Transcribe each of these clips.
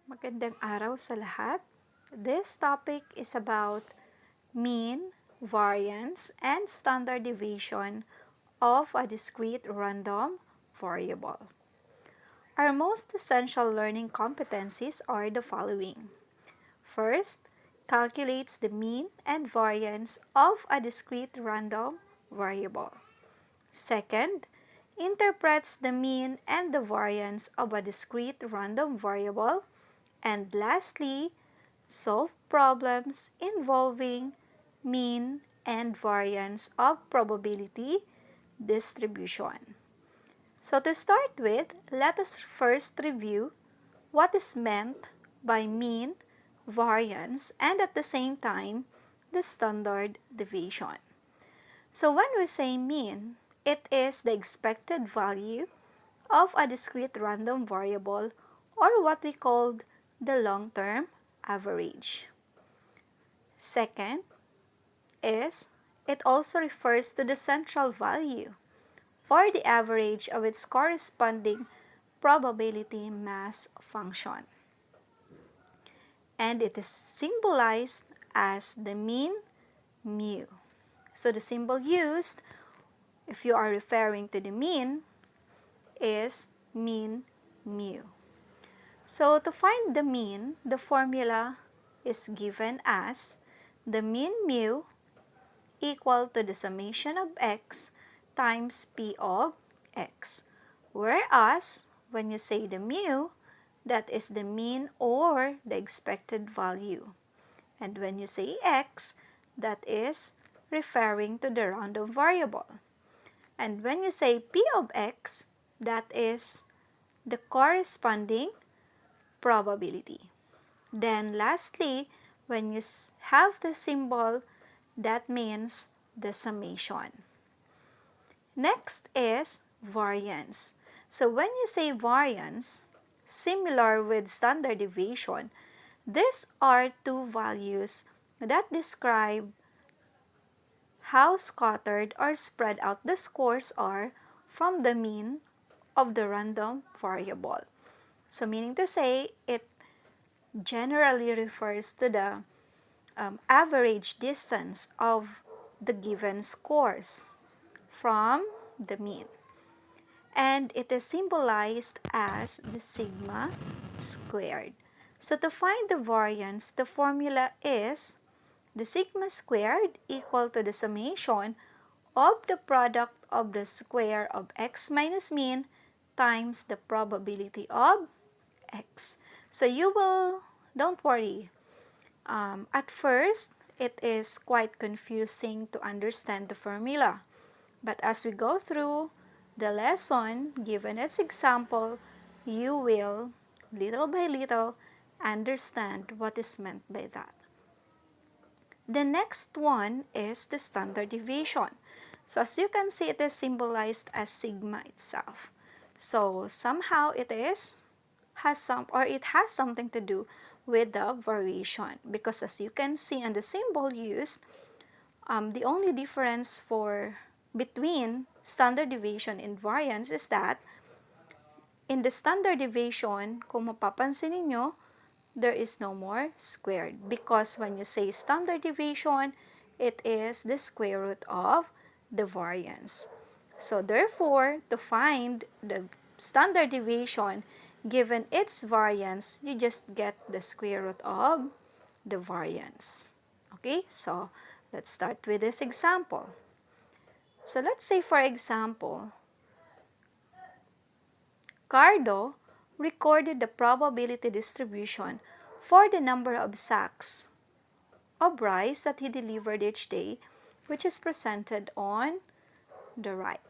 Magandang araw sa lahat. This topic is about mean, variance, and standard deviation of a discrete random variable. Our most essential learning competencies are the following. First, calculates the mean and variance of a discrete random variable. Second, interprets the mean and the variance of a discrete random variable. And lastly, solve problems involving mean and variance of probability distribution. So to start with, let us first review what is meant by mean, variance, and at the same time, the standard deviation. So when we say mean, it is the expected value of a discrete random variable, or what we called the long-term average. Second is it also refers to the central value or the average of its corresponding probability mass function. And it is symbolized as the mean mu. So the symbol used if you are referring to the mean is mean mu. So to find the mean, the formula is given as the mean mu equal to the summation of x times p of x. Whereas, when you say the mu, that is the mean or the expected value. And when you say x, that is referring to the random variable. And when you say p of x, that is the corresponding probability. Then lastly, when you have the symbol, that means the summation. Next is variance. So when you say variance, similar with standard deviation, these are two values that describe how scattered or spread out the scores are from the mean of the random variable. So meaning to say, it generally refers to the average distance of the given scores from the mean. And it is symbolized as the sigma squared. So to find the variance, the formula is the sigma squared equal to the summation of the product of the square of x minus mean times the probability of x. So don't worry. At first, it is quite confusing to understand the formula. But as we go through the lesson, given its example, you will, little by little, understand what is meant by that. The next one is the standard deviation. So as you can see, it is symbolized as sigma itself. So somehow it has something to do with the variation, because as you can see on the symbol used, the only difference between standard deviation and variance is that in the standard deviation, kung mapapansin ninyo, there is no more squared, because when you say standard deviation, it is the square root of the variance. So therefore, to find the standard deviation given its variance, you just get the square root of the variance. Okay, so let's start with this example. So let's say, for example, Cardo recorded the probability distribution for the number of sacks of rice that he delivered each day, which is presented on the right.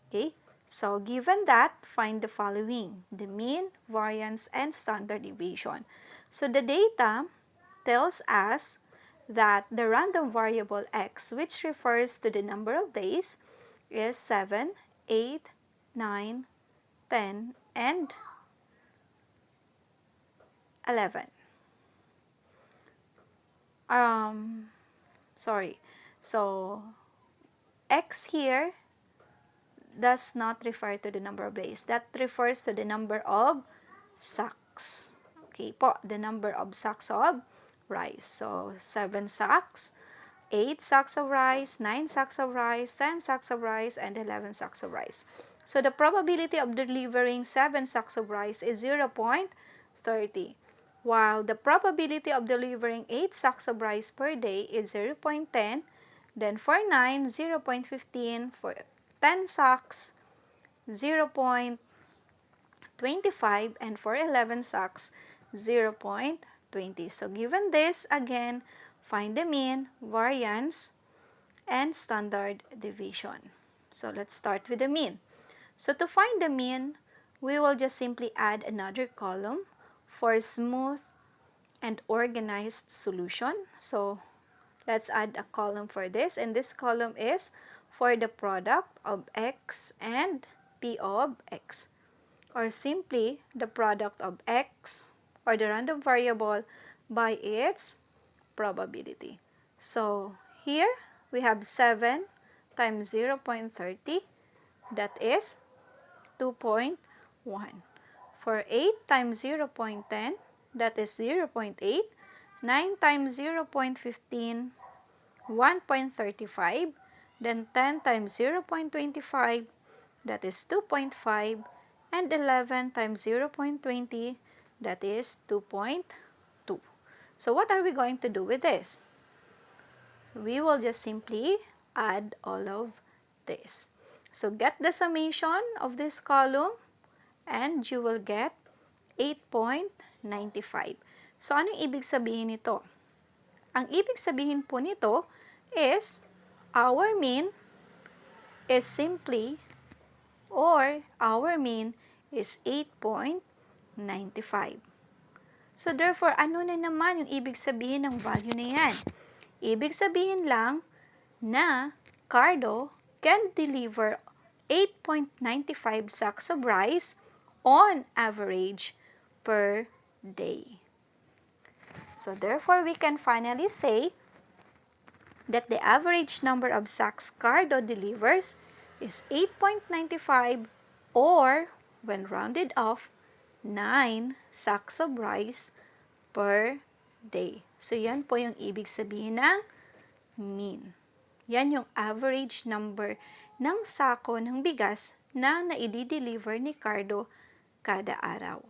Okay, so given that, find the following: the mean, variance, and standard deviation. So the data tells us that the random variable x, which refers to the number of days, is 7, 8, 9, 10, and 11. Sorry. So x here does not refer to the number of days. That refers to the number of sacks. Okay po, the number of sacks of rice. So, 7 sacks, 8 sacks of rice, 9 sacks of rice, 10 sacks of rice, and 11 sacks of rice. So, the probability of delivering 7 sacks of rice is 0.30, while the probability of delivering 8 sacks of rice per day is 0.10. Then for 9, 0.15. For 10 sacks, 0.25. And for 11 sacks, 0.20. So, given this, again, find the mean, variance, and standard deviation. So, let's start with the mean. So, to find the mean, we will just simply add another column for smooth and organized solution. So, let's add a column for this, and this column is for the product of x and p of x, or simply the product of x or the random variable by its probability. So, here we have 7 times 0.30, that is 2.1. For 8 times 0.10, that is 0.8. 9 times 0.15, 1.35. Then 10 times 0.25, that is 2.5. And 11 times 0.20, that is 2.2. So what are we going to do with this? We will just simply add all of this. So get the summation of this column and you will get 8.95. So anong ibig sabihin nito? Ang ibig sabihin po nito is our mean is simply, or our mean is 8.95. So therefore, ano na naman yung ibig sabihin ng value na yan? Ibig sabihin lang na Cardo can deliver 8.95 sacks of rice on average per day. So therefore, we can finally say that the average number of sacks Cardo delivers is 8.95, or, when rounded off, 9 sacks of rice per day. So yan po yung ibig sabihin ng mean. Yan yung average number ng sako ng bigas na naidi-deliver ni Cardo kada araw.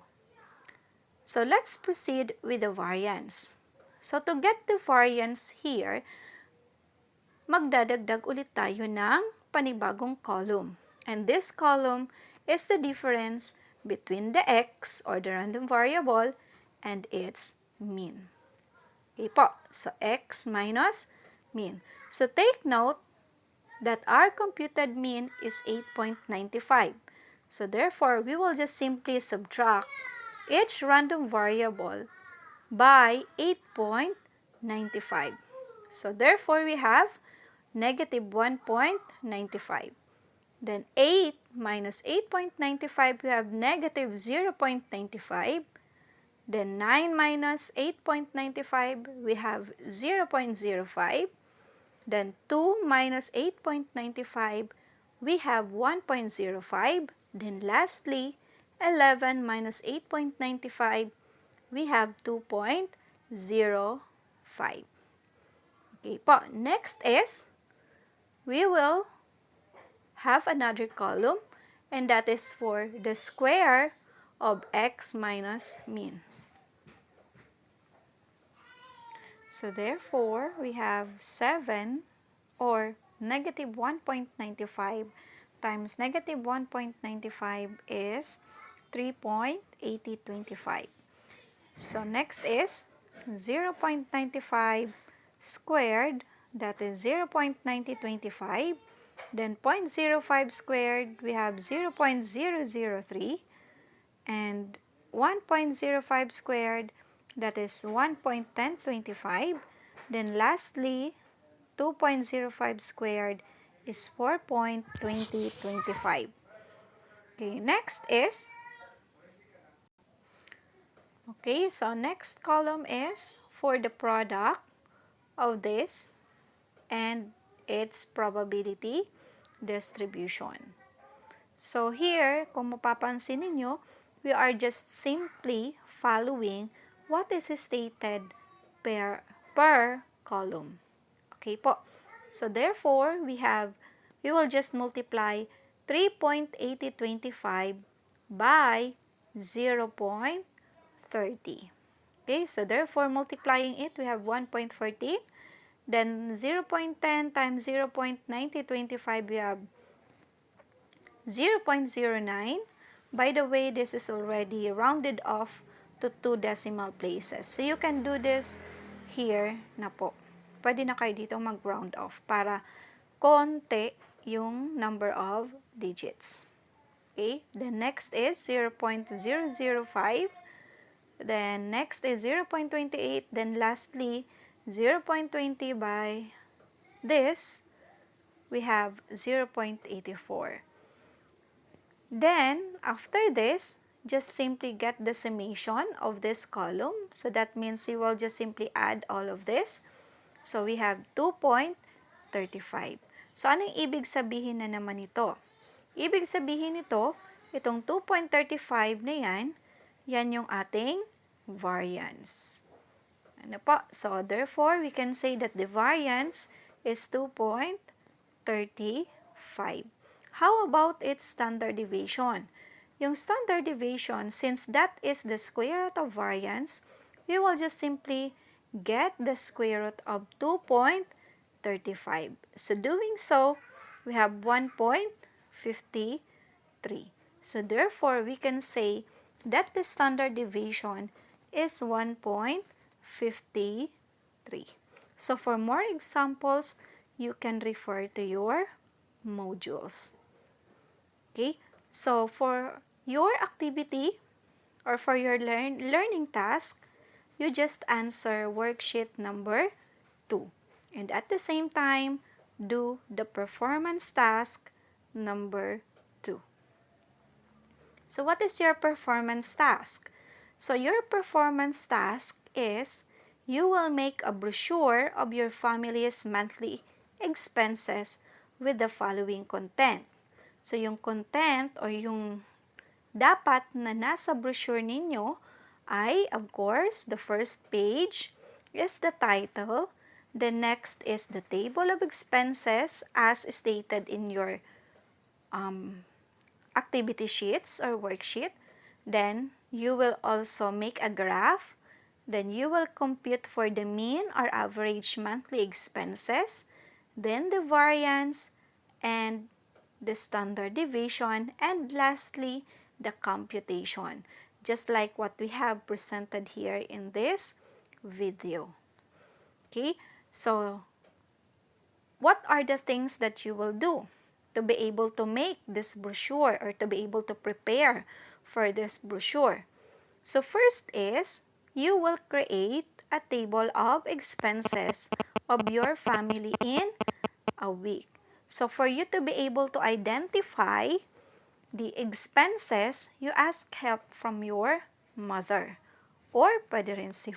So let's proceed with the variance. So to get the variance here, magdadagdag ulit tayo ng panibagong column. And this column is the difference between the x, or the random variable, and its mean. Okay po. So x minus mean. So take note that our computed mean is 8.95. So therefore, we will just simply subtract each random variable by 8.95. So therefore, we have negative 1.95. Then 8 minus 8.95, we have negative 0.95. Then 9 minus 8.95, we have 0.05. Then 2 minus 8.95, we have 1.05. Then lastly, 11 minus 8.95, we have 2.05. Okay po. Next is, we will have another column, and that is for the square of x minus mean. So therefore, we have 7, or negative 1.95 times negative 1.95 is 3.8025. So next is 0.95 squared, that is 0.9025. Then 0.05 squared, we have 0.003. And 1.05 squared, that is 1.1025. Then lastly, 2.05 squared is 4.2025. Okay, next is, okay, so next column is for the product of this and its probability distribution. So here, kung mapapansin ninyo, we are just simply following what is stated per column. Okay po. So therefore, we will just multiply 3.8025 by 0.30. Okay, so therefore, multiplying it, we have 1.14. Then 0.10 times 0.9025, we have 0.09. By the way, this is already rounded off to 2 decimal places. So you can do this here na po. Pwede na kayo dito mag-round off para konti yung number of digits. Okay, then next is 0.005. Then next is 0.28. Then lastly, 0.20 by this, we have 0.84. Then, after this, just simply get the summation of this column. So that means you will just simply add all of this. So we have 2.35. So anong ibig sabihin na naman ito? Ibig sabihin nito, itong 2.35 na yan yung ating variance. Ano po? So therefore, we can say that the variance is 2.35. How about its standard deviation? Yung standard deviation, since that is the square root of variance, we will just simply get the square root of 2.35. So doing so, we have 1.53. So therefore, we can say that the standard deviation is 1.53. So for more examples, you can refer to your modules. Okay, so for your activity or for your learning task, you just answer worksheet number 2. And at the same time, do the performance task number 2. So what is your performance task? So your performance task is you will make a brochure of your family's monthly expenses with the following content. So yung content or yung dapat na nasa brochure ninyo ay, of course, the first page is the title. The next is the table of expenses as stated in your activity sheets or worksheet. Then, you will also make a graph. Then, you will compute for the mean or average monthly expenses. Then, the variance and the standard deviation. And lastly, the computation. Just like what we have presented here in this video. Okay, so what are the things that you will do to be able to make this brochure or to be able to prepare for this brochure? So first is, you will create a table of expenses of your family in a week. So for you to be able to identify the expenses, you ask help from your mother. Or pwede rin si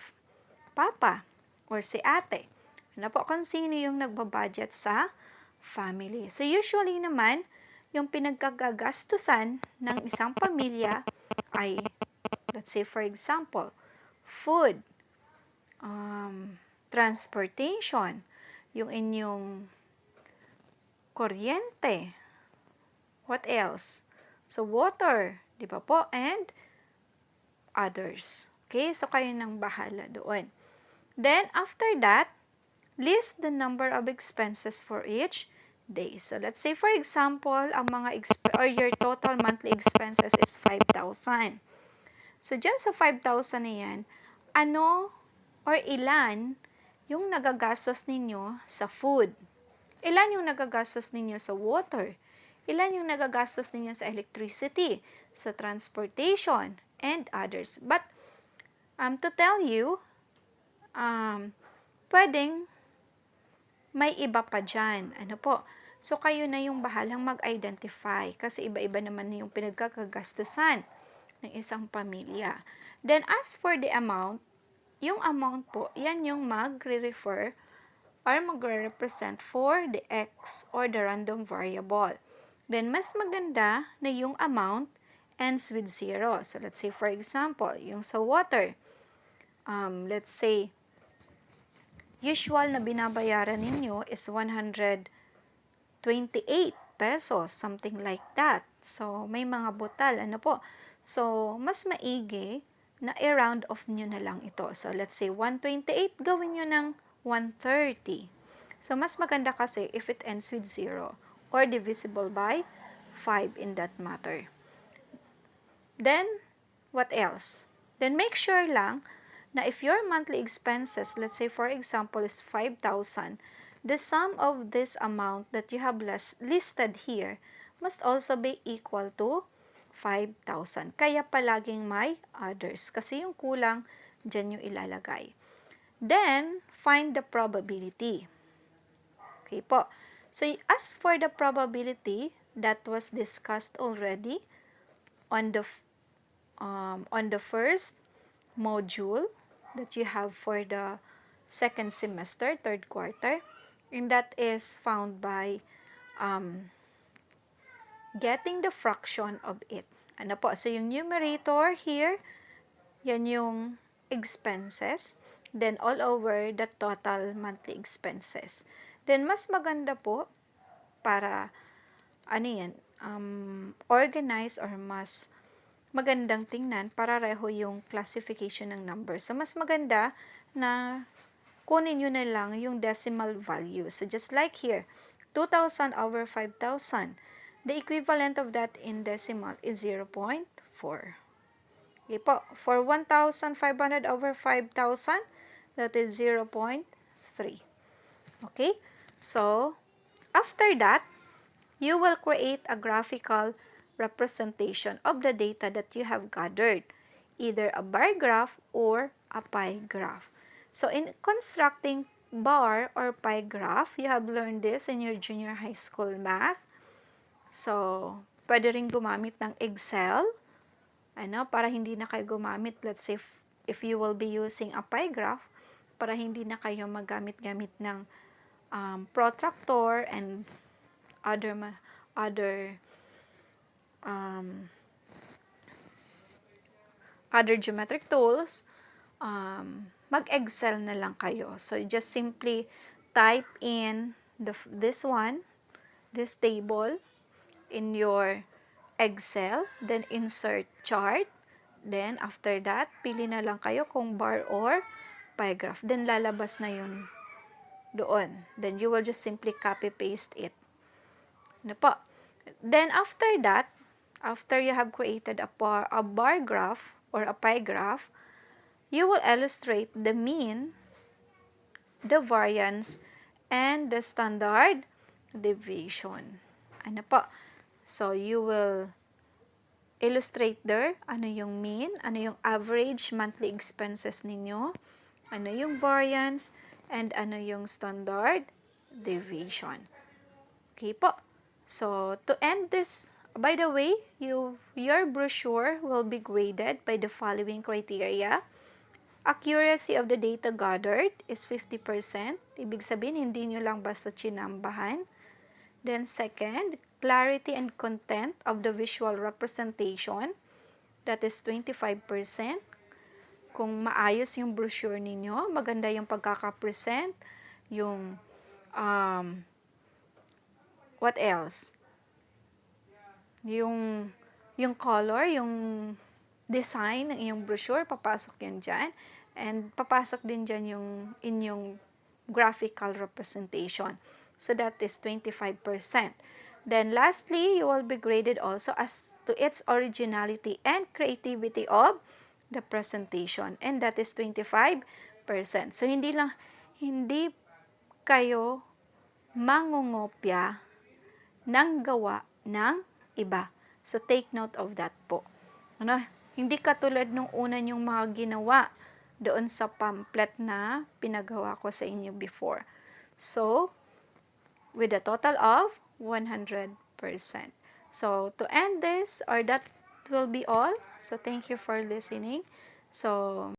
papa or si ate. Ano po kung sino yung nagbabudget sa family. So usually naman, yung pinagkagagastusan ng isang pamilya ay, let's say for example, food, transportation, yung inyong kuryente, what else? So water, di ba po? And others. Okay, so kayo nang bahala doon. Then after that, list the number of expenses for each day. So let's say for example, ang mga or your total monthly expenses is 5,000. So dyan sa 5,000 na yan, ano or ilan yung nagagastos ninyo sa food? Ilan yung nagagastos ninyo sa water? Ilan yung nagagastos ninyo sa electricity, sa transportation, and others? But to tell you, pwedeng may iba pa dyan. Ano po? So, kayo na yung bahalang mag-identify kasi iba-iba naman yung pinagkakagastusan ng isang pamilya. Then, as for the amount, yung amount po, yan yung magre-refer or magre-represent for the x or the random variable. Then, mas maganda na yung amount ends with 0. So, let's say for example, yung sa water, let's say, usual na binabayaran ninyo is 128 pesos, something like that. So, may mga butal, ano po. So, mas maigi na i-round off nyo na lang ito. So, let's say 128, gawin nyo ng 130. So, mas maganda kasi if it ends with 0 or divisible by 5 in that matter. Then, what else? Then, make sure lang na if your monthly expenses, let's say for example, is 5,000, the sum of this amount that you have listed here must also be equal to 5,000. Kaya palaging may others. Kasi yung kulang, dyan yung ilalagay. Then, find the probability. Okay po. So, as for the probability, that was discussed already on the first module that you have for the second semester, third quarter, and that is found by getting the fraction of it. Ano po? So, yung numerator here, yan yung expenses. Then, all over the total monthly expenses. Then, mas maganda po para, organize or mas magandang tingnan, parareho yung classification ng numbers. So, mas maganda na kunin nyo na lang yung decimal value. So, just like here, 2,000 over 5,000. The equivalent of that in decimal is 0.4. Okay po. For 1,500 over 5,000, that is 0.3. Okay? So, after that, you will create a graphical representation of the data that you have gathered, either a bar graph or a pie graph. So, in constructing bar or pie graph, you have learned this in your junior high school math. So, pwede rin gumamit ng Excel, para hindi na kayo gumamit, let's say, if you will be using a pie graph, para hindi na kayo maggamit-gamit ng protractor and other geometric tools, mag-Excel na lang kayo. So, just simply type in this table in your Excel, then insert chart, then after that, pili na lang kayo kung bar or pie graph. Then, lalabas na yun doon. Then, you will just simply copy-paste it. Ano po? Then, after that, after you have created a bar graph or a pie graph, you will illustrate the mean, the variance, and the standard deviation. Ano po? So, you will illustrate there, ano yung mean, ano yung average monthly expenses ninyo, ano yung variance, and ano yung standard deviation. Okay po. So, to end this, by the way, your brochure will be graded by the following criteria. Accuracy of the data gathered is 50%. Ibig sabihin, hindi nyo lang basta chinambahan. Then second, clarity and content of the visual representation. That is 25%. Kung maayos yung brochure ninyo, maganda yung pagkakapresent, yung what else? Yung color, yung design ng iyong brochure, papasok yan dyan. And papasok din dyan yung inyong graphical representation. So, that is 25%. Then, lastly, you will be graded also as to its originality and creativity of the presentation. And that is 25%. So, hindi kayo mangungopya ng gawa ng iba. So, take note of that po. Hindi katulad nung una yung mga ginawa doon sa pamphlet na pinagawa ko sa inyo before. So, with a total of 100%. So, to end this, or that will be all. So, thank you for listening. So,